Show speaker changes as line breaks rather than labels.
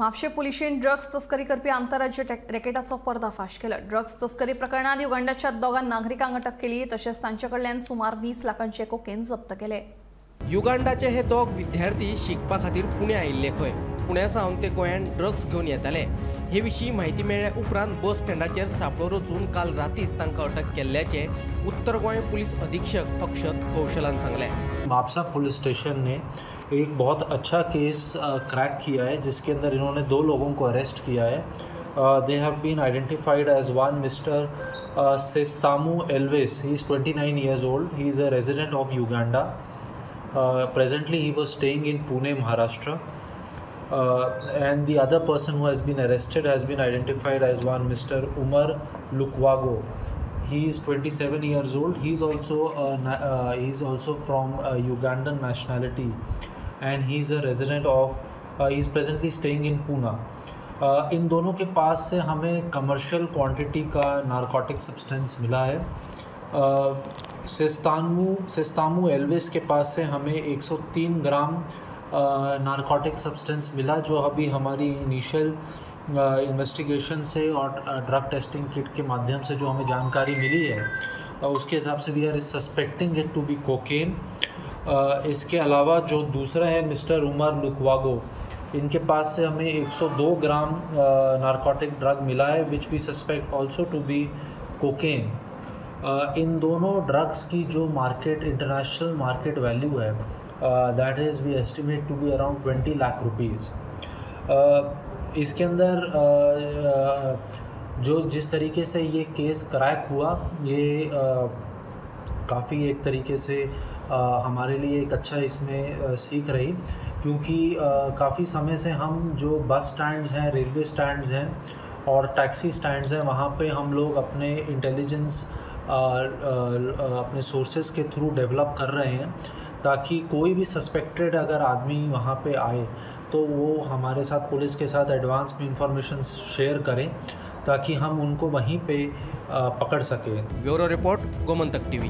म्हापशें पुलिशेन drugs तस्करी करपी आंतरराज्य रॅकेटाचो पर्दाफाश केलो। ड्रग्स तस्करी प्रकरणात युगांडाच्या दोगां नागरिकांक अटक केली, तशेंच तांचे कडल्यान सुमार 20 लाखांचे कोकेन जप्त केले।
युगांडाचे हे दोग विद्यार्थी शिकपा खातीर पुणे आयिल्ले खंय। पुण्यासावन ते गोंयांत ड्रग्स घेवन येताले। हे विशीं म्हायती मेळ्ळे उपरांत बस स्टँडाचेर सापळो रचून काल रातीच तांकां अटक केल्ल्याचे उत्तर गोंय पुलिस अधीक्षक अक्षत कौशलान सांगले।
म्हापसा पुलिस स्टेशन ने एक बहुत अच्छा केस क्रैक किया है, जिसके अंदर इन्होंने 2 लोगों को अरेस्ट किया है। They have been identified as one Mr. Sestamu Elvis. He is 29 years old. He is a resident of Uganda. Presently, he was staying in Pune, Maharashtra. And the other person who has been arrested has been identified as one Mr. Umar Lukwago. He is 27 years old. He is also from Ugandan nationality, and he is a resident of. He is presently staying in Pune. इन दोनों के पास से हमें commercial quantity का narcotic substance मिला है। सेस्तामू Elvis के पास से हमें 103 ग्राम नारकोटिक सब्सटेंस मिला, जो अभी हमारी इनिशियल इन्वेस्टिगेशन से और ड्रग टेस्टिंग किट के माध्यम से जो हमें जानकारी मिली है, उसके हिसाब से we are suspecting it to be cocaine. इसके अलावा जो दूसरा है मिस्टर उमर लुकवागो, इनके पास से हमें 102 ग्राम नारकोटिक ड्रग मिला है, which we suspect also to be cocaine. इन दोनों ड्रग्स की जो मार्केट इंटरनेशनल मार्केट वैल्यू है, that is we estimate to be around 20 lakh rupees. इसके अंदर जो जिस तरीके से ये केस क्रैक हुआ, ये काफ़ी एक तरीके से हमारे लिए एक अच्छा इसमें सीख रही, क्योंकि काफ़ी समय से हम जो बस स्टैंड्स हैं, रेलवे स्टैंड्स हैं और टैक्सी स्टैंड्स हैं, वहाँ पे हम लोग अपने इंटेलिजेंस अपने सोर्सेज के थ्रू डेवलप कर रहे हैं, ताकि कोई भी सस्पेक्टेड अगर आदमी वहाँ पे आए तो वो हमारे साथ, पुलिस के साथ एडवांस में इंफॉर्मेशन शेयर करें, ताकि हम उनको वहीं पे पकड़ सकें।
Bureau report, Gomantak TV.